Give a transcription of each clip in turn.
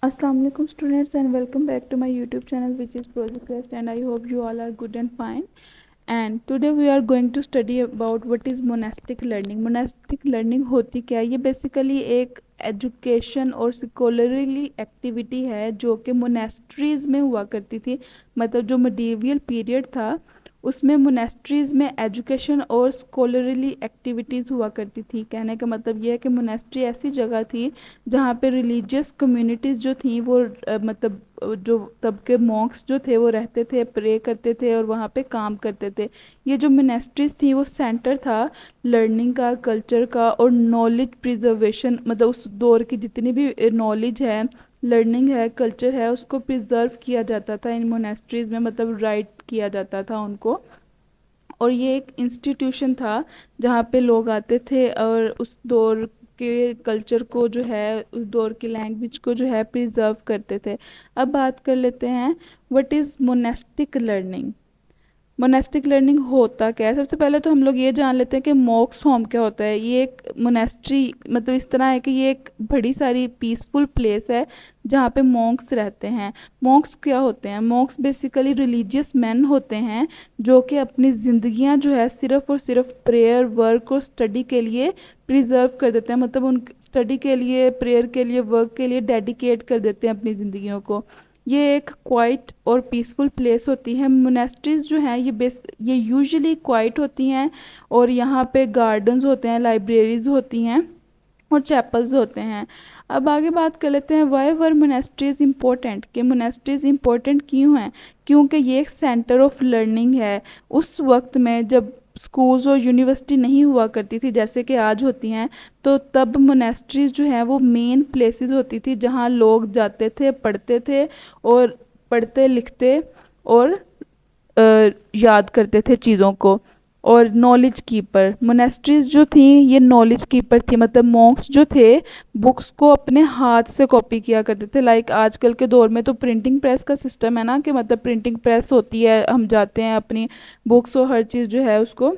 Assalamu alaikum students and welcome back to my YouTube channel which is Project Quest, and I hope you all are good and fine. And today we are going to study about what is monastic learning. Monastic learning होती क्या है? ये basically एक education और scholarly activity है जो कि monasteries में हुआ करती थी. मतलब जो मिडीवियल पीरियड था उसमें मोनेस्ट्रीज में एजुकेशन और स्कॉलरली एक्टिविटीज़ हुआ करती थी. कहने का मतलब ये है कि मोनेस्ट्री ऐसी जगह थी जहाँ पे रिलीजियस कम्युनिटीज़ जो थी वो मतलब जो तब के मॉन्क्स जो थे वो रहते थे, प्रे करते थे और वहाँ पे काम करते थे. ये जो मोनेस्ट्रीज थी वो सेंटर था लर्निंग का, कल्चर का और नॉलेज प्रिजर्वेशन. मतलब उस दौर की जितनी भी नॉलेज है, लर्निंग है, कल्चर है, उसको प्रिजर्व किया जाता था इन मोनेस्ट्रीज में. मतलब राइट किया जाता था उनको. और ये एक इंस्टीट्यूशन था जहाँ पे लोग आते थे और उस दौर के कल्चर को जो है, उस दौर की लैंग्वेज को जो है प्रिजर्व करते थे. अब बात कर लेते हैं what is monastic learning. Monastic learning होता क्या है? सबसे पहले तो हम लोग ये जान लेते हैं कि मॉक्स होम क्या होता है. ये एक मोनेस्ट्री मतलब इस तरह है कि ये एक बड़ी सारी पीसफुल प्लेस है जहाँ पे मॉन्क्स रहते हैं. मॉन्क्स क्या होते हैं? मॉन्क्स बेसिकली रिलीजियस मैन होते हैं जो कि अपनी ज़िंदगियाँ जो है सिर्फ़ और सिर्फ प्रेयर, वर्क और स्टडी के लिए प्रिजर्व कर देते हैं. मतलब उन स्टडी के लिए, प्रेयर के लिए, वर्क के लिए डेडिकेट कर देते हैं अपनी ज़िंदगियों को. ये एक क्वाइट और पीसफुल प्लेस होती है. मोनेस्ट्रीज जो हैं ये यूजुअली क्वाइट होती हैं और यहाँ पे गार्डन्स होते हैं, लाइब्रेरीज होती हैं और चैपल्स होते हैं. अब आगे बात कर लेते हैं वाई वर मोनेस्ट्रीज इम्पोर्टेंट. कि मोनेस्ट्रीज इम्पोर्टेंट क्यों हैं? क्योंकि ये एक सेंटर ऑफ लर्निंग है. उस वक्त में जब स्कूल्स और यूनिवर्सिटी नहीं हुआ करती थी जैसे कि आज होती हैं, तो तब मोनेस्ट्रीज जो हैं वो मेन प्लेसेस होती थी जहाँ लोग जाते थे, पढ़ते थे और पढ़ते लिखते और याद करते थे चीज़ों को. और नॉलेज कीपर, मोनेस्ट्रीज जो थी ये नॉलेज कीपर थी. मतलब मॉन्क्स जो थे बुक्स को अपने हाथ से कॉपी किया करते थे. लाइक आजकल के दौर में तो प्रिंटिंग प्रेस का सिस्टम है ना, कि मतलब प्रिंटिंग प्रेस होती है, हम जाते हैं अपनी बुक्स और हर चीज़ जो है उसको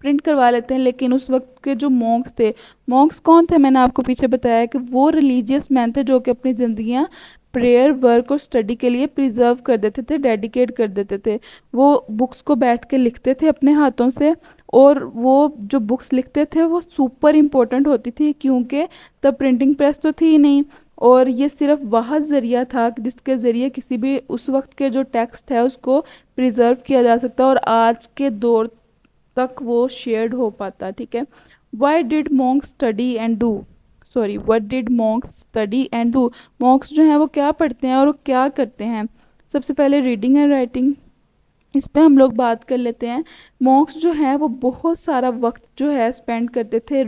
प्रिंट करवा लेते हैं. लेकिन उस वक्त के जो मॉन्क्स थे, मॉन्क्स कौन थे? मैंने आपको पीछे बताया कि वो रिलीजियस मैन थे जो कि अपनी ज़िंदगियाँ प्रेयर, वर्क और स्टडी के लिए प्रिजर्व कर देते थे, डेडिकेट कर देते थे. वो बुक्स को बैठ के लिखते थे अपने हाथों से और वो जो बुक्स लिखते थे वो सुपर इम्पोर्टेंट होती थी क्योंकि तब प्रिंटिंग प्रेस तो थी ही नहीं. और ये सिर्फ वह ज़रिया था जिसके ज़रिए किसी भी उस वक्त के जो टेक्स्ट है उसको प्रिजर्व किया जा सकता और आज के दौर तक वो शेयर्ड हो पाता. ठीक है. Why did Monks study and do, sorry what did Monks study and do. Monks जो हैं वो क्या पढ़ते हैं और क्या करते हैं? सबसे पहले रीडिंग एंड राइटिंग, इस पे हम लोग बात कर लेते हैं. मॉन्क्स जो हैं वो बहुत सारा वक्त जो है स्पेंड करते थे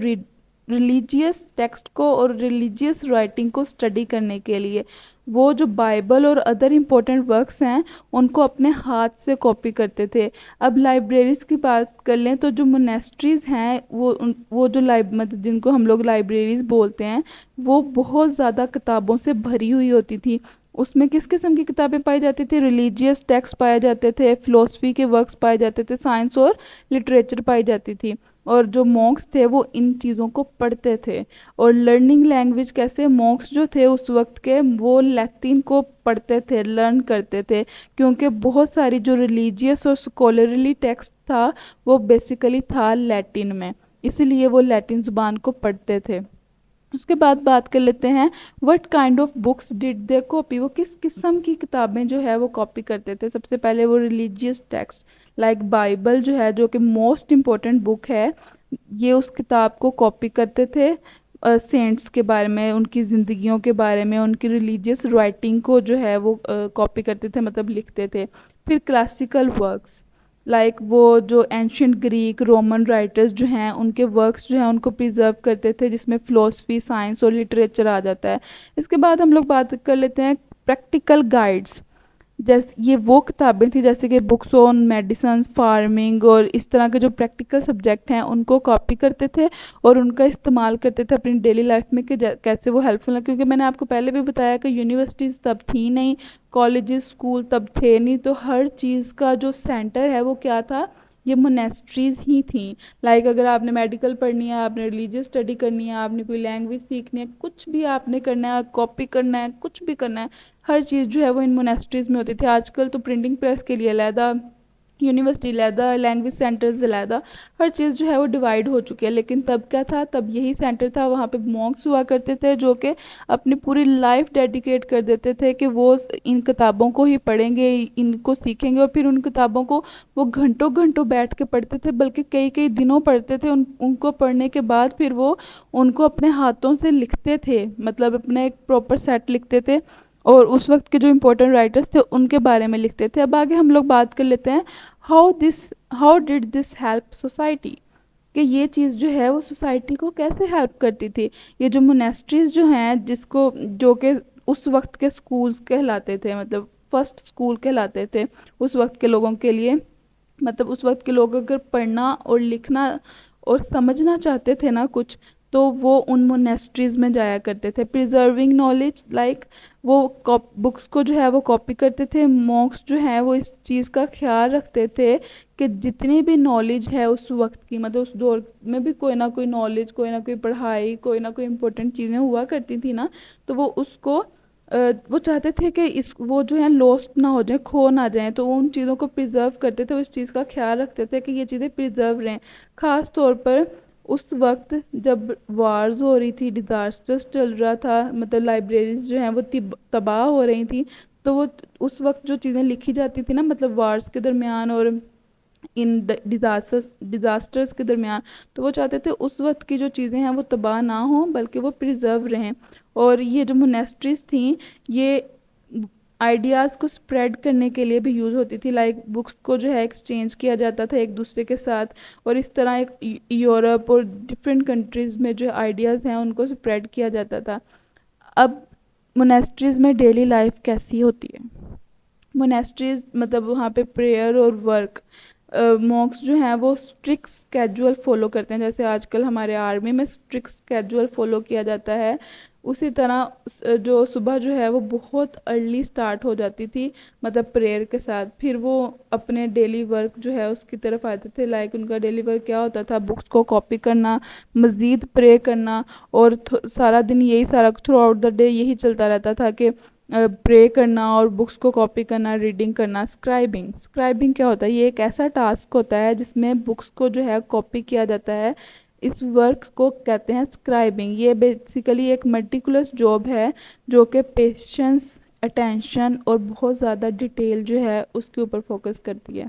रिलीजियस टेक्स्ट को और रिलीजियस राइटिंग को स्टडी करने के लिए. वो जो बाइबल और अदर इम्पोर्टेंट वर्क्स हैं उनको अपने हाथ से कॉपी करते थे. अब लाइब्रेरीज़ की बात कर लें तो जो मोनेस्ट्रीज़ हैं वो जो मतलब जिनको हम लोग लाइब्रेरीज़ बोलते हैं वो बहुत ज़्यादा किताबों से भरी हुई होती थी. उसमें किस किस्म की किताबें पाई जाती थी? रिलीजियस टेक्स्ट पाए जाते थे, फ़िलोसफी के वर्क्स पाए जाते थे, साइंस और लिटरेचर पाई जाती थी. और जो मॉन्क्स थे वो इन चीज़ों को पढ़ते थे. और लर्निंग लैंग्वेज कैसे? मॉन्क्स जो थे उस वक्त के वो लैटिन को पढ़ते थे, लर्न करते थे क्योंकि बहुत सारी जो रिलीजियस और स्कॉलरली टेक्स्ट था वो बेसिकली था लैटिन में, इसीलिए वो लैटिन ज़ुबान को पढ़ते थे. उसके बाद बात कर लेते हैं what kind of books did they copy. वो किस किस्म की किताबें जो है वो कॉपी करते थे? सबसे पहले वो रिलीजियस टेक्स्ट लाइक बाइबल जो है, जो कि मोस्ट इम्पोर्टेंट बुक है, ये उस किताब को कॉपी करते थे. सेंट्स के बारे में, उनकी ज़िंदगियों के बारे में, उनकी रिलीजियस राइटिंग को जो है वो कॉपी करते थे, मतलब लिखते थे. फिर क्लासिकल वर्क्स लाइक वो जो एंशियंट ग्रीक, रोमन राइटर्स जो हैं उनके वर्क्स जो हैं उनको प्रिजर्व करते थे जिसमें फ़िलोसफी, साइंस और लिटरेचर आ जाता है. इसके बाद हम लोग बात कर लेते हैं प्रैक्टिकल गाइड्स. जैसे ये वो किताबें थी जैसे कि बुक्स ऑन मेडिसिन, फार्मिंग और इस तरह के जो प्रैक्टिकल सब्जेक्ट हैं उनको कॉपी करते थे और उनका इस्तेमाल करते थे अपनी डेली लाइफ में कि कैसे वो हेल्पफुल है. क्योंकि मैंने आपको पहले भी बताया कि यूनिवर्सिटीज़ तब थी नहीं, कॉलेजेस, स्कूल तब थे नहीं, तो हर चीज़ का जो सेंटर है वो क्या था? یہ مونیسٹریز ہی تھیں. لائک اگر آپ نے میڈیکل پڑھنی ہے, آپ نے ریلیجیس اسٹڈی کرنی ہے, آپ نے کوئی لینگویج سیکھنی ہے, کچھ بھی آپ نے کرنا ہے, کاپی کرنا ہے, کچھ بھی کرنا ہے, ہر چیز جو ہے وہ ان مونیسٹریز میں ہوتی تھی. آج کل تو پرنٹنگ پریس کے لیے علیحدہ یونیورسٹی علیحدہ, لینگویج سینٹرز علیحدہ, ہر چیز جو ہے وہ ڈیوائڈ ہو چکی ہے. لیکن تب کیا تھا, تب یہی سینٹر تھا, وہاں پہ مونکس ہوا کرتے تھے جو کہ اپنی پوری لائف ڈیڈیکیٹ کر دیتے تھے کہ وہ ان کتابوں کو ہی پڑھیں گے, ان کو سیکھیں گے, اور پھر ان کتابوں کو وہ گھنٹوں گھنٹوں بیٹھ کے پڑھتے تھے, بلکہ کئی کئی دنوں پڑھتے تھے. ان کو پڑھنے کے بعد پھر وہ ان کو اپنے ہاتھوں سے لکھتے تھے, مطلب اپنے ایک پراپر سیٹ لکھتے تھے, اور اس وقت کے جو امپورٹنٹ رائٹرز تھے ان کے بارے میں لکھتے تھے. اب آگے ہم لوگ بات کر لیتے ہیں how did this help society, کہ یہ چیز جو ہے وہ سوسائٹی کو کیسے ہیلپ کرتی تھی. یہ جو مونیسٹریز جو ہیں, جو کہ اس وقت کے سکولز کہلاتے تھے, مطلب فرسٹ سکول کہلاتے تھے اس وقت کے لوگوں کے لیے. مطلب اس وقت کے لوگ اگر پڑھنا اور لکھنا اور سمجھنا چاہتے تھے نا کچھ, تو وہ ان مونیسٹریز میں جایا کرتے تھے. پریزرونگ نالج, لائک وہ بکس کو جو ہے وہ کاپی کرتے تھے. مونکس جو ہیں وہ اس چیز کا خیال رکھتے تھے کہ جتنی بھی نالج ہے اس وقت کی, مطلب اس دور میں بھی کوئی نہ کوئی نالج, کوئی نہ کوئی پڑھائی, کوئی نہ کوئی امپورٹنٹ چیزیں ہوا کرتی تھی نا, تو وہ اس کو وہ چاہتے تھے کہ وہ جو ہے لوسٹ نہ ہو جائیں, کھو نہ جائیں, تو وہ ان چیزوں کو پریزرو کرتے تھے, اس چیز کا خیال رکھتے تھے کہ یہ چیزیں پریزرو رہیں. خاص طور پر اس وقت جب وارز ہو رہی تھی, ڈیزاسٹرز چل رہا تھا, مطلب لائبریریز جو ہیں وہ تباہ ہو رہی تھیں, تو وہ اس وقت جو چیزیں لکھی جاتی تھی نا, مطلب وارز کے درمیان اور ان ڈیزاسٹرز کے درمیان, تو وہ چاہتے تھے اس وقت کی جو چیزیں ہیں وہ تباہ نہ ہوں بلکہ وہ پریزرو رہیں. اور یہ جو مونیسٹریز تھیں یہ آئیڈیاز کو سپریڈ کرنے کے لیے بھی یوز ہوتی تھی. لائک بکس کو جو ہے ایکسچینج کیا جاتا تھا ایک دوسرے کے ساتھ, اور اس طرح یورپ اور ڈفرینٹ کنٹریز میں جو آئیڈیاز ہیں ان کو سپریڈ کیا جاتا تھا. اب مونیسٹریز میں ڈیلی لائف کیسی ہوتی ہے. مونیسٹریز مطلب وہاں پہ پریئر اور ورک, مونکس جو ہیں وہ اسٹرکٹ اسکیجول فالو کرتے ہیں. جیسے آج کل ہمارے آرمی میں اسٹرکٹ اسکیجول فالو کیا جاتا ہے, اسی طرح جو صبح جو ہے وہ بہت ارلی سٹارٹ ہو جاتی تھی, مطلب پریئر کے ساتھ. پھر وہ اپنے ڈیلی ورک جو ہے اس کی طرف آتے تھے. لائک ان کا ڈیلی ورک کیا ہوتا تھا, بکس کو کاپی کرنا, مزید پرے کرنا, اور سارا دن یہی تھرو آؤٹ دا ڈے یہی چلتا رہتا تھا کہ پرے کرنا اور بکس کو کاپی کرنا, ریڈنگ کرنا. اسکرائبنگ کیا ہوتا ہے, یہ ایک ایسا ٹاسک ہوتا ہے جس میں بکس کو جو ہے کاپی کیا جاتا ہے. اس ورک کو کہتے ہیں اسکرائبنگ. یہ بیسیکلی ایک مٹیکولس جاب ہے جو کہ پیشنس, اٹینشن اور بہت زیادہ ڈیٹیل جو ہے اس کے اوپر فوکس کرتی ہے.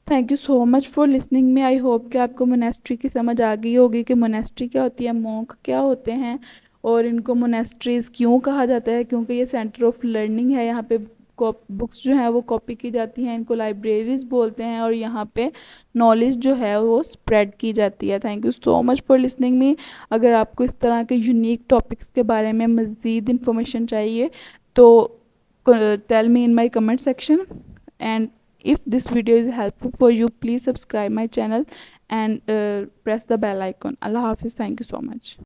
Thank you so much for listening me. I hope کہ آپ کو مونیسٹری کی سمجھ آ گئی ہوگی کہ مونیسٹری کیا ہوتی ہے, مونک کیا ہوتے ہیں, اور ان کو مونیسٹریز کیوں کہا جاتا ہے. کیونکہ یہ سینٹر آف لرننگ ہے, یہاں پہ بکس جو ہیں وہ کاپی کی جاتی ہیں, ان کو لائبریریز بولتے ہیں, اور یہاں پہ نالج جو ہے وہ اسپریڈ کی جاتی ہے. Thank you so much for listening می. اگر آپ کو اس طرح کے یونیک ٹاپکس کے بارے میں مزید انفارمیشن چاہیے تو tell me in my comment section, and if this video is helpful for you, please subscribe my channel and press the bell icon. Allah Hafiz. Thank you so much.